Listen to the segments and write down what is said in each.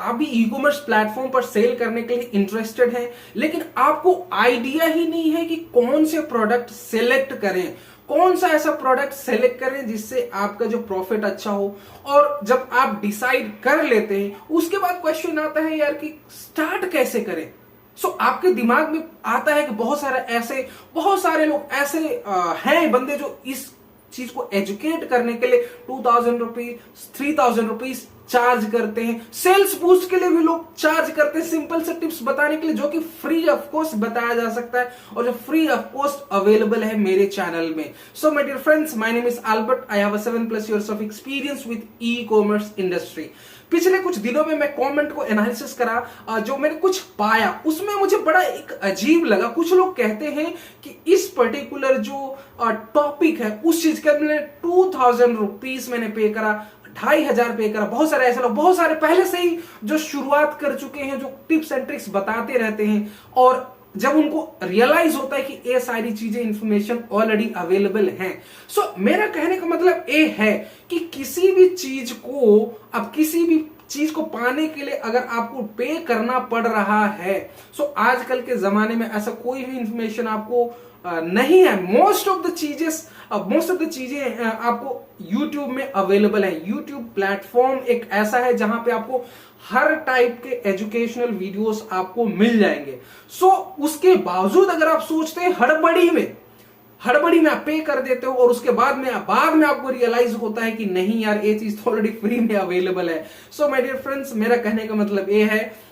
आप भी e commerce platform पर सेल करने के लिए इंटरेस्टेड हैं, लेकिन आपको आइडिया ही नहीं है कि कौन से प्रोडक्ट सेलेक्ट करें, कौन सा ऐसा प्रोडक्ट सेलेक्ट करें जिससे आपका जो प्रॉफिट अच्छा हो। और जब आप डिसाइड कर लेते हैं उसके बाद क्वेश्चन आता है यार कि स्टार्ट कैसे करें। आपके दिमाग में आता है कि बहुत सारे लोग ऐसे हैं बंदे जो इस चीज को एजुकेट करने के लिए 2000 रुपीज 3000 रुपीज चार्ज करते हैं। सेल्स बूस्ट के लिए भी लोग चार्ज करते हैं सिंपल से टिप्स बताने के लिए, जो कि फ्री ऑफ कॉस्ट बताया जा सकता है और जो फ्री ऑफ कॉस्ट अवेलेबल है मेरे चैनल में। So my dear friends, my name is Albert. I have 7+ years of experience with e commerce industry. पिछले कुछ दिनों में मैं कमेंट को एनालिसिस करा, जो मैंने कुछ पाया उसमें मुझे बड़ा एक अजीब लगा। कुछ लोग कहते हैं कि इस पर्टिकुलर जो टॉपिक है उस चीज के मैंने 2000 रुपीज मैंने पे करा, 2500 पे करा। बहुत सारे ऐसे लोग, बहुत सारे पहले से ही जो शुरुआत कर चुके हैं, जो टिप्स एंड ट्रिक्स बताते रहते हैं, और जब उनको रियलाइज होता है कि ये सारी चीजें इंफॉर्मेशन ऑलरेडी अवेलेबल हैं। मेरा कहने का मतलब ये है कि किसी भी चीज को पाने के लिए अगर आपको पे करना पड़ रहा है, आजकल के जमाने में ऐसा कोई भी इंफॉर्मेशन आपको नहीं है। मोस्ट ऑफ द चीजें आपको YouTube में अवेलेबल है। YouTube प्लेटफॉर्म एक ऐसा है जहां पे आपको हर टाइप के एजुकेशनल वीडियोस आपको मिल जाएंगे। उसके बावजूद अगर आप सोचते हैं हड़बड़ी में आप पे कर देते हो और उसके बाद में आपको रियलाइज होता है कि नहीं यार, ये चीज तो ऑलरेडी फ्री में अवेलेबल है। माय डियर फ्रेंड्स, मेरा कहने का मतलब ये है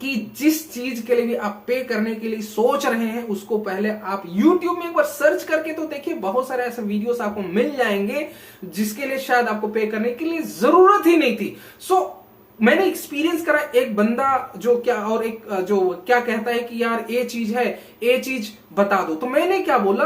कि जिस चीज के लिए भी आप पे करने के लिए सोच रहे हैं उसको पहले आप YouTube में एक बार सर्च करके तो देखिए, बहुत सारे ऐसे वीडियोस आपको मिल जाएंगे जिसके लिए शायद आपको पे करने के लिए जरूरत ही नहीं थी। मैंने एक्सपीरियंस करा, एक बंदा जो क्या कहता है कि यार ये चीज है, ये चीज बता दो। तो मैंने क्या बोला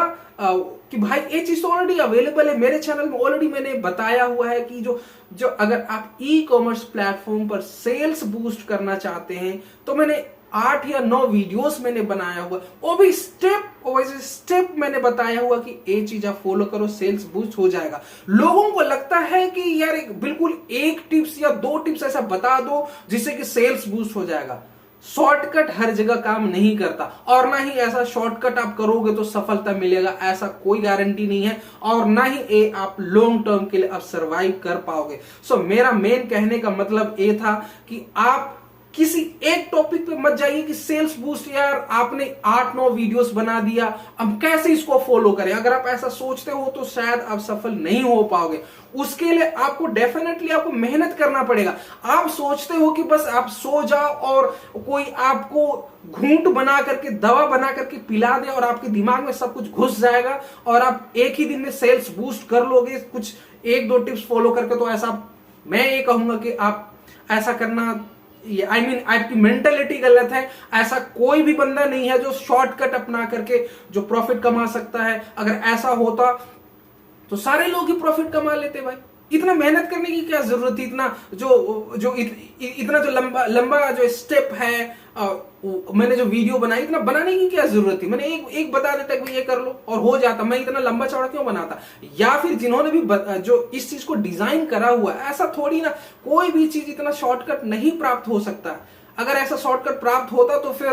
कि भाई ये चीज तो ऑलरेडी अवेलेबल है मेरे चैनल में, ऑलरेडी मैंने बताया हुआ है कि जो अगर आप ई कॉमर्स प्लेटफॉर्म पर सेल्स बूस्ट करना चाहते हैं तो मैंने 8 या 9 वीडियोस मैंने बनाया हुआ, वो भी स्टेप मैंने बताया हुआ कि ये चीज आप फॉलो करो, सेल्स बूस्ट हो जाएगा। लोगों को लगता है कि यार बिल्कुल एक टिप्स या 2 टिप्स ऐसा बता दो जिससे कि सेल्स बूस्ट हो जाएगा। शॉर्टकट हर जगह काम नहीं करता, और ना ही ऐसा शॉर्टकट आप करोगे तो सफलता मिलेगा, ऐसा कोई गारंटी नहीं है, और ना ही ये आप लॉन्ग टर्म के लिए आप सरवाइव कर पाओगे। मेरा मेन कहने का मतलब ये था कि आप किसी एक टॉपिक पे मत जाइए कि सेल्स बूस्ट, यार आपने 8-9 वीडियोस बना दिया, अब कैसे इसको फॉलो करें। अगर आप ऐसा सोचते हो तो शायद आप सफल नहीं हो पाओगे। उसके लिए आपको डेफिनेटली आपको मेहनत करना पड़ेगा। आप सोचते हो कि बस आप सो जाओ और कोई आपको घूंट बना करके, दवा बना करके पिला दे और आपके दिमाग में सब कुछ घुस जाएगा और आप एक ही दिन में सेल्स बूस्ट कर लोगे कुछ 1-2 टिप्स फॉलो करके, तो ऐसा मैं ये कहूंगा कि आप ऐसा करना, आपकी मेंटेलिटी गलत है। ऐसा कोई भी बंदा नहीं है जो शॉर्टकट अपना करके जो प्रॉफिट कमा सकता है। अगर ऐसा होता तो सारे लोग ही प्रॉफिट कमा लेते भाई। इतना मेहनत करने की क्या जरूरत थी? इतना जो लंबा जो स्टेप है, मैंने जो वीडियो बनाई, इतना बनाने की क्या जरूरत थी? मैंने एक बता देता कि ये कर लो और हो जाता। मैं इतना लंबा चौड़ा क्यों बनाता? या फिर जिन्होंने भी जो इस चीज को डिजाइन करा हुआ है, ऐसा थोड़ी ना, कोई भी चीज इतना शॉर्टकट नहीं प्राप्त हो सकता। अगर ऐसा शॉर्टकट प्राप्त होता तो फिर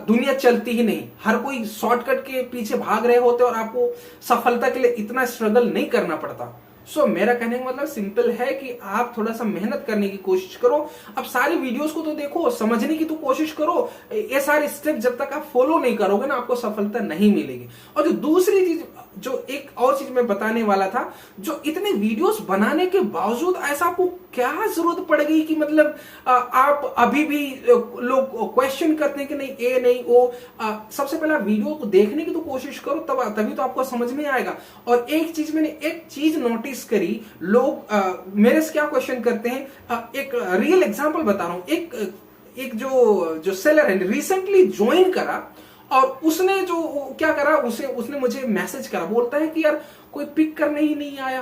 दुनिया चलती ही नहीं। हर कोई शॉर्टकट के पीछे भाग रहे होते और आपको सफलता के लिए इतना स्ट्रगल नहीं करना पड़ता। मेरा कहने का मतलब सिंपल है कि आप थोड़ा सा मेहनत करने की कोशिश करो। अब सारी वीडियोस को तो देखो, समझने की तो कोशिश करो। ये सारे स्टेप जब तक आप फॉलो नहीं करोगे ना, आपको सफलता नहीं मिलेगी। और जो दूसरी चीज, जो एक और चीज मैं बताने वाला था, जो इतने वीडियोस बनाने के बावजूद ऐसा आपको क्या जरूरत पड़ गई कि मतलब आप अभी भी लोग क्वेश्चन करते हैं कि नहीं ये नहीं वो। सबसे पहले वीडियो को देखने की तो कोशिश करो, तभी तो आपको समझ में आएगा। और मैंने एक चीज नोटिस करी, लोग मेरे से क्या क्वेश्चन करते हैं, एक रियल एग्जांपल बता रहा हूं। एक जो सेलर है, रिसेंटली ज्वाइन करा और उसने जो क्या करा, उसने मुझे मैसेज करा, बोलता है कि यार कोई पिक करने ही नहीं आया।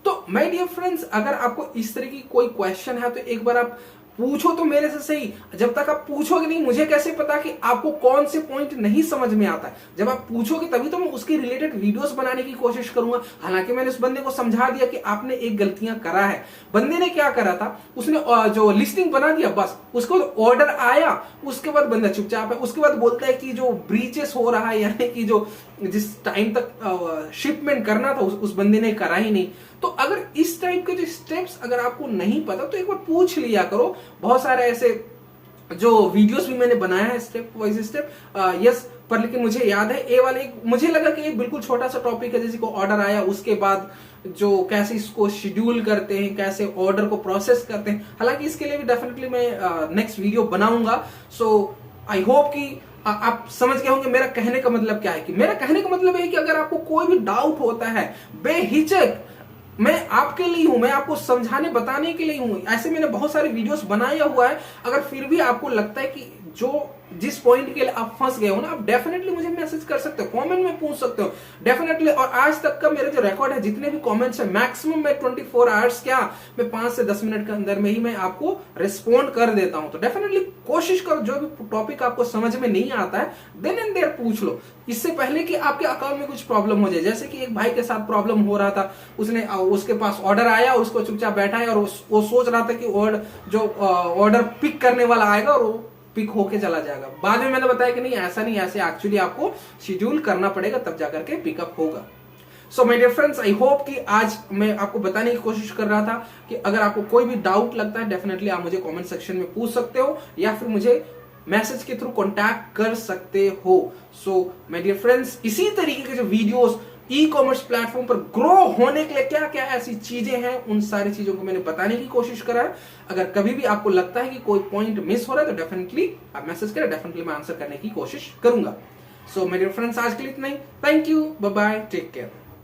तो माय डियर फ्रेंड्स, अगर आपको इस तरह की कोई क्वेश्चन है तो एक बार आप पूछो तो मेरे से सही, जब तक आप पूछोगे नहीं मुझे कैसे पता कि आपको कौन से पॉइंट नहीं समझ में आता है। जब आप पूछोगे तभी तो मैं उसके रिलेटेड वीडियोस बनाने की कोशिश करूंगा। हालांकि मैंने उस बंदे को समझा दिया कि आपने एक गलतियां करा है। बंदे ने क्या करा था, उसने जो लिस्टिंग बना दिया बस, उसको ऑर्डर आया, उसके बाद बंदा चुपचाप है। उसके बाद बोलता है कि जो ब्रीचेस हो रहा है, यानी कि जो जिस टाइम तक शिपमेंट करना था उस बंदे ने करा ही नहीं। तो अगर इस टाइप के जो स्टेप्स अगर आपको नहीं पता तो एक बार पूछ लिया करो। बहुत सारे ऐसे जो वीडियोस भी मैंने बनाया है स्टेप वाइज स्टेप, यस, पर लेकिन मुझे याद है ए वाले, मुझे लगा कि ये बिल्कुल छोटा सा टॉपिक है, जैसे को ऑर्डर आया उसके बाद जो कैसे इसको शेड्यूल करते हैं, कैसे ऑर्डर को प्रोसेस करते हैं। हालांकि इसके लिए भी डेफिनेटली मैं नेक्स्ट वीडियो बनाऊंगा। सो आई होप कि आप समझ गए होंगे मेरा कहने का मतलब क्या है। कि मेरा कहने का मतलब है कि अगर आपको कोई भी डाउट होता है, बेहिचक मैं आपके लिए हूं, मैं आपको समझाने बताने के लिए हूं। ऐसे मैंने बहुत सारे वीडियोस बनाया हुआ है। अगर फिर भी आपको लगता है कि जो जिस पॉइंट के लिए आप फंस गए हो ना, आप डेफिनेटली मुझे मैसेज कर सकते हो, कमेंट में पूछ सकते हो डेफिनेटली। और आज तक का मेरा जो रिकॉर्ड है, जितने भी कमेंट्स है, मैक्सिमम मैं 24 आवर्स क्या, मैं 5 से 10 मिनट के अंदर में ही मैं आपको रिस्पॉन्ड कर देता हूं। तो डेफिनेटली कोशिश करो, जो भी टॉपिक आपको समझ में नहीं आता है देन एंड देयर पूछ लो, इससे पहले कि आपके अकाउंट में कुछ प्रॉब्लम हो जाए। जैसे कि एक भाई के साथ प्रॉब्लम हो रहा था, उसके पास ऑर्डर आया, उसको चुपचाप बैठा है और वो सोच रहा था कि ऑर्डर पिक करने वाला आएगा और वो पिक होके चला जाएगा। बाद में मैंने बताया कि नहीं, ऐसा नहीं, ऐसे एक्चुअली आपको शेड्यूल करना पड़ेगा तब जाकर के पिकअप होगा। So my dear friends, I hope कि आज मैं आपको बताने की कोशिश कर रहा था कि अगर आपको कोई भी डाउट लगता है डेफिनेटली आप मुझे कमेंट सेक्शन में पूछ सकते हो या फिर मुझे मैसेज के थ्रू कांटेक्ट कर सकते हो। सो माय डियर फ्रेंड्स, इसी तरीके के जो वीडियोस ई कॉमर्स प्लेटफॉर्म पर ग्रो होने के लिए क्या क्या ऐसी चीजें हैं, उन सारी चीजों को मैंने बताने की कोशिश करा है। अगर कभी भी आपको लगता है कि कोई पॉइंट मिस हो रहा है तो डेफिनेटली आप मैसेज करें, डेफिनेटली मैं आंसर करने की कोशिश करूंगा। सो मेरे फ्रेंड्स, आज के लिए इतना ही। Thank you, bye bye, take care.